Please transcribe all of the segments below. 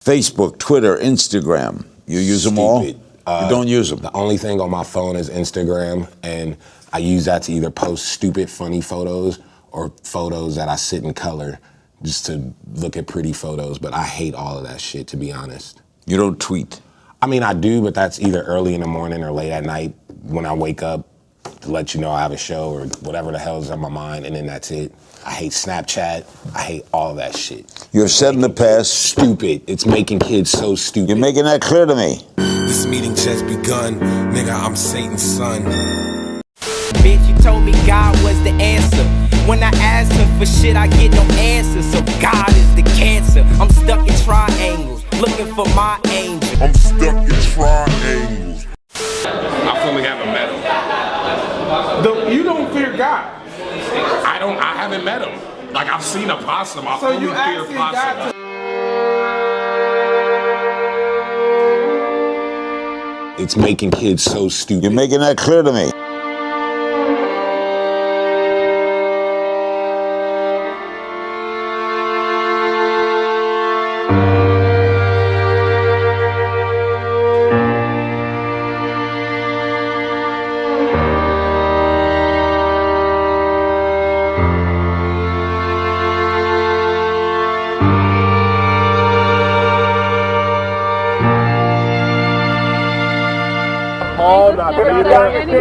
Facebook, Twitter, Instagram. You use them all? You don't use them? The only thing on my phone is Instagram, and I use that to either post stupid, funny photos or photos that I sit in color just to look at pretty photos, but I hate all of that shit, to be honest. You don't tweet? I mean, I do, but that's either early in the morning or late at night when I wake up to let you know I have a show or whatever the hell is on my mind, and then that's it. I hate Snapchat. I hate all of that shit. You have said in the past... Stupid. It's making kids so stupid. You're making that clear to me. This meeting just begun. Nigga, I'm Satan's son. Bitch, you told me God was the answer. When I asked him for shit, I get no answer. So God is the cancer. I'm stuck in triangles, looking for my angel. I'm stuck in triangles. I fully haven't met him. You don't fear God. I haven't met him. Like, I've seen a possum. I So fully you fear asking possum. God to... It's making kids so stupid. You're making that clear to me.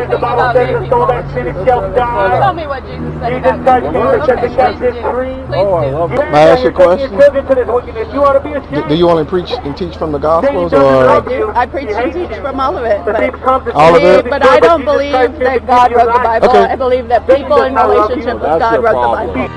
The Bible says the soul that sinneth shall die. Tell me what Jesus said Jesus Christ came to set the captives free. Oh, I love it. May I ask you a question? You ought to be ashamed. Do you only preach and teach from the Gospels, Satan or doesn't love you. I preach and teach from all of it, but all of it? But I don't believe that God wrote the Bible. Okay. I believe that people in relationship with God wrote the Bible.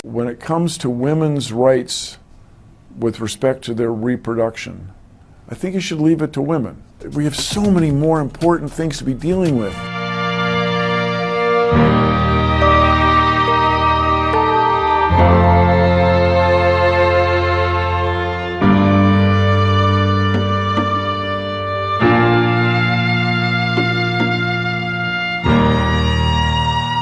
When it comes to women's rights with respect to their reproduction, I think you should leave it to women. We have so many more important things to be dealing with.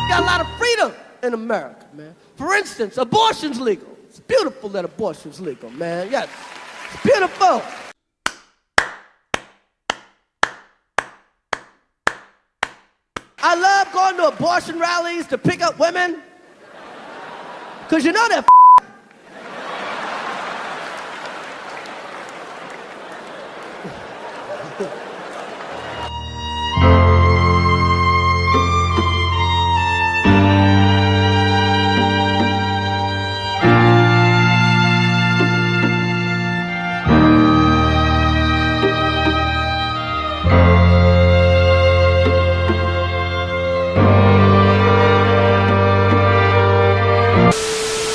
Got a lot of freedom in America, man. For instance, abortion's legal. It's beautiful that abortion's legal, man. Yes, it's beautiful. I love going to abortion rallies to pick up women. Because you know they're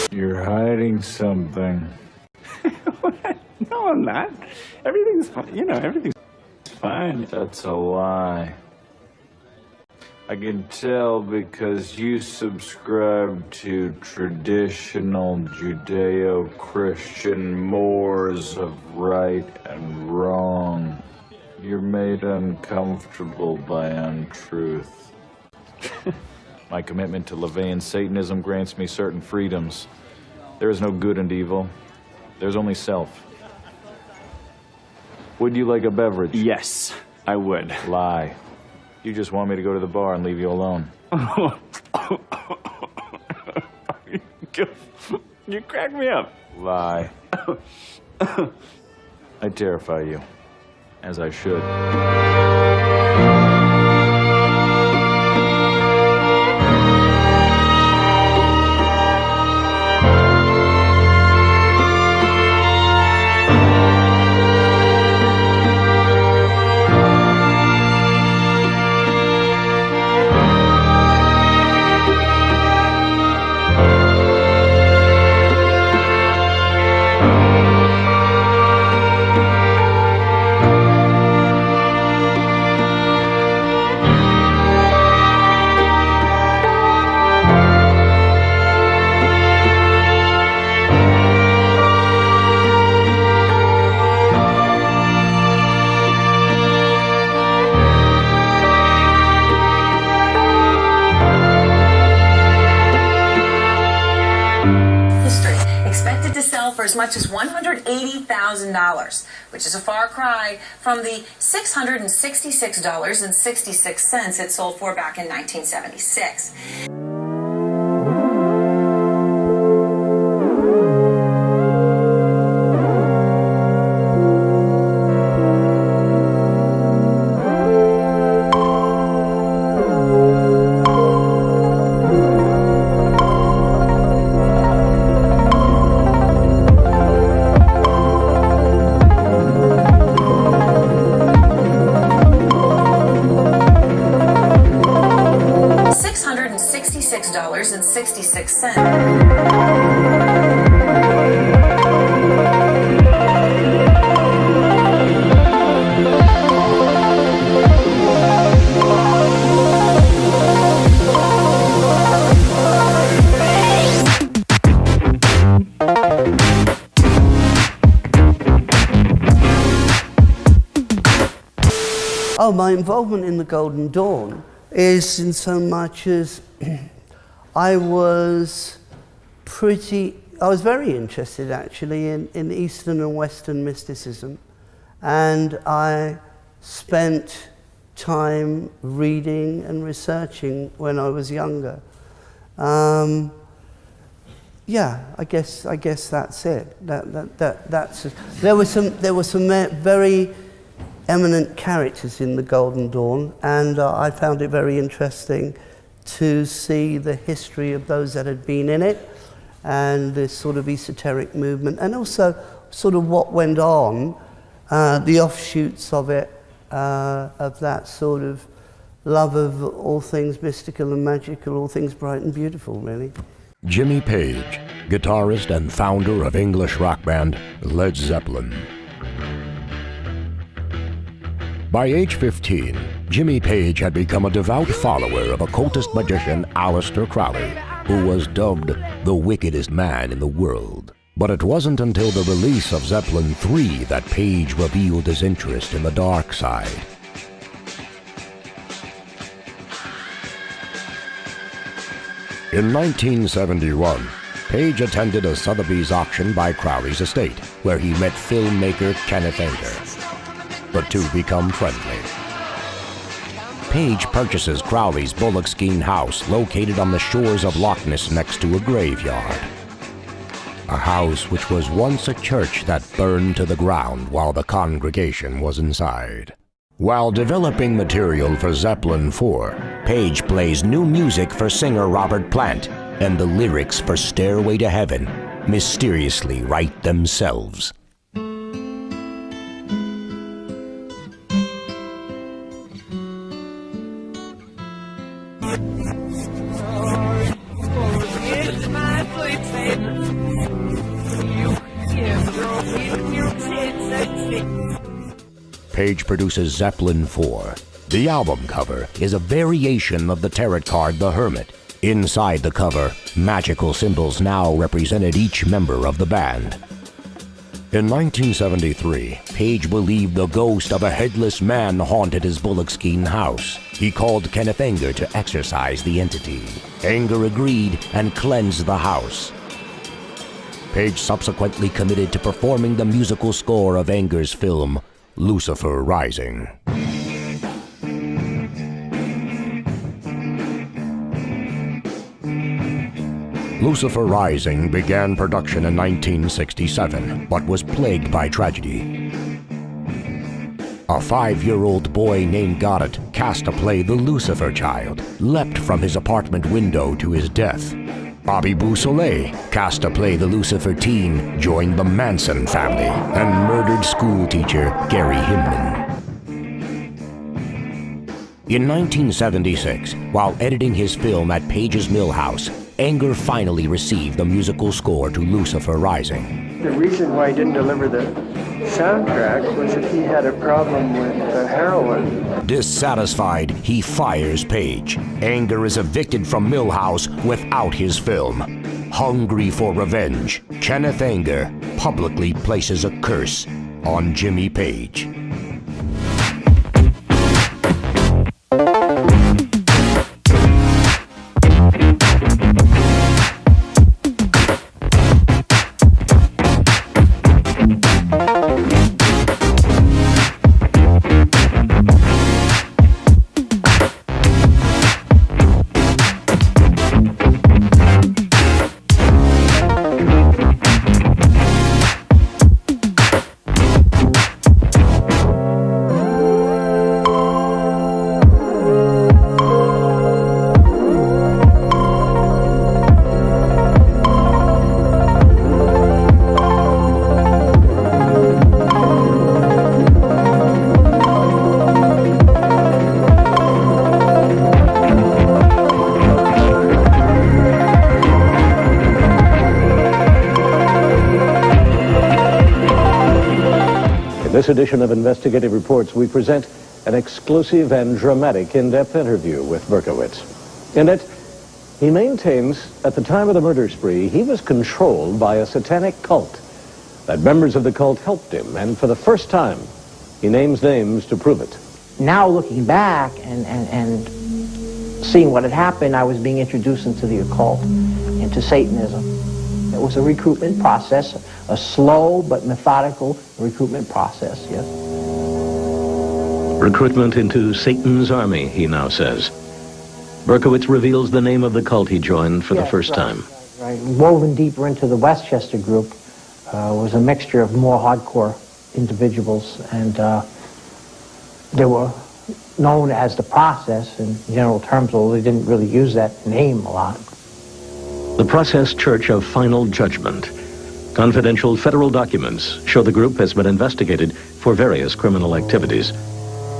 You're hiding something. No, I'm not. Everything's fine. You know, everything's fine. That's a lie. I can tell because you subscribe to traditional Judeo-Christian mores of right and wrong. You're made uncomfortable by untruth. My commitment to LaVeyan Satanism grants me certain freedoms. There is no good and evil. There's only self. Would you like a beverage? Yes, I would. Lie. You just want me to go to the bar and leave you alone. You crack me up. Lie. I terrify you, as I should. much as $180,000, which is a far cry from the $666.66 it sold for back in 1976. $666.66. Oh, my involvement in the Golden Dawn is in so much as I was very interested actually in Eastern and Western mysticism, and I spent time reading and researching when I was younger. Yeah, I guess that's it. There were some very eminent characters in the Golden Dawn, and I found it very interesting to see the history of those that had been in it, and this sort of esoteric movement, and also sort of what went on, the offshoots of it, of that sort of love of all things mystical and magical, all things bright and beautiful, really. Jimmy Page, guitarist and founder of English rock band Led Zeppelin. By age 15, Jimmy Page had become a devout follower of occultist magician Aleister Crowley, who was dubbed the wickedest man in the world. But it wasn't until the release of Zeppelin III that Page revealed his interest in the dark side. In 1971, Page attended a Sotheby's auction by Crowley's estate, where he met filmmaker Kenneth Anger. The two become friendly. Page purchases Crowley's Bullockskean house located on the shores of Loch Ness next to a graveyard. A house which was once a church that burned to the ground while the congregation was inside. While developing material for Zeppelin IV, Page plays new music for singer Robert Plant, and the lyrics for Stairway to Heaven mysteriously write themselves. Page produces Zeppelin IV. The album cover is a variation of the tarot card The Hermit. Inside the cover, magical symbols now represented each member of the band. In 1973, Page believed the ghost of a headless man haunted his Bullockskean house. He called Kenneth Anger to exorcise the entity. Anger agreed and cleansed the house. Page subsequently committed to performing the musical score of Anger's film, Lucifer Rising. Lucifer Rising began production in 1967, but was plagued by tragedy. A 5-year-old boy named Goddard, cast to play the Lucifer Child, leapt from his apartment window to his death. Bobby Beausoleil, cast to play the Lucifer teen, joined the Manson family and murdered schoolteacher Gary Hinman. In 1976, while editing his film at Page's Mill House, Anger finally received the musical score to Lucifer Rising. The reason why he didn't deliver the soundtrack was that he had a problem with heroin. Dissatisfied, he fires Page. Anger is evicted from Millhouse without his film. Hungry for revenge, Kenneth Anger publicly places a curse on Jimmy Page. this edition of Investigative Reports, we present an exclusive and dramatic in-depth interview with Berkowitz. In it, he maintains at the time of the murder spree, he was controlled by a satanic cult, that members of the cult helped him, and for the first time, he names names to prove it. Now looking back and seeing what had happened, I was being introduced into the occult, into Satanism. It was a recruitment process, a slow but methodical recruitment process, yes. Recruitment into Satan's army, he now says. Berkowitz reveals the name of the cult he joined for the first time. Right. Woven deeper into the Westchester group was a mixture of more hardcore individuals, and they were known as the Process in general terms, although they didn't really use that name a lot. The Process Church of Final Judgment. Confidential federal documents show the group has been investigated for various criminal activities.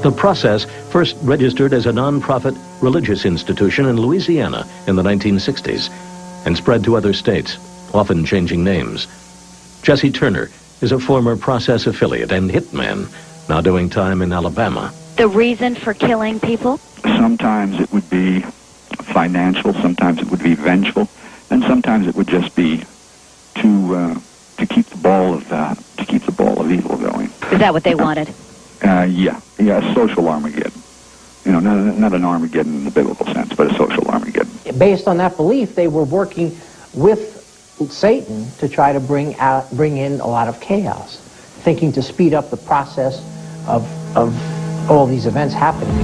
The Process first registered as a non-profit religious institution in Louisiana in the 1960s and spread to other states, often changing names. Jesse Turner is a former Process affiliate and hitman, now doing time in Alabama. The reason for killing people? Sometimes it would be financial, sometimes it would be vengeful, and sometimes it would just be to keep the ball of evil going. Is that what they wanted? Yeah, social Armageddon. You know, not an Armageddon in the biblical sense, but a social Armageddon. Based on that belief, they were working with Satan to try to bring in a lot of chaos, thinking to speed up the process of all these events happening.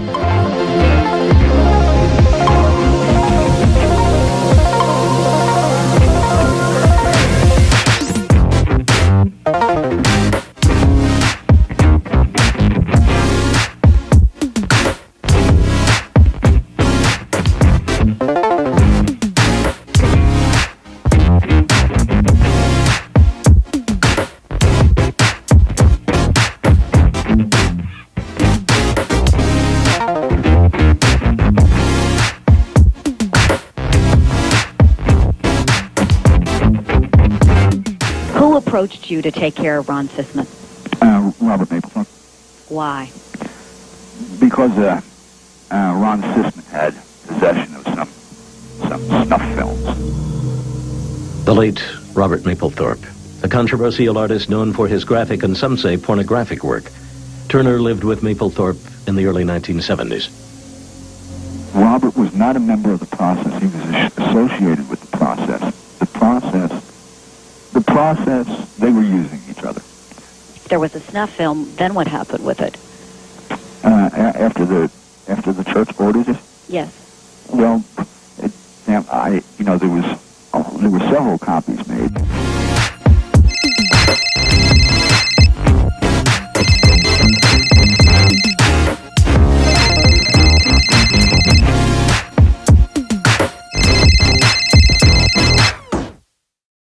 Who approached you to take care of Ron Sisman? Robert Mapplethorpe. Why? Because Ron Sisman had possession of some snuff films. The late Robert Mapplethorpe, a controversial artist known for his graphic and some say pornographic work. Turner lived with Mapplethorpe in the early 1970s. Robert was not a member of the Process. He was associated with the Process. The Process, they were using each other. There was a snuff film, then what happened with it? After the church ordered it? Yes. Well, there were several copies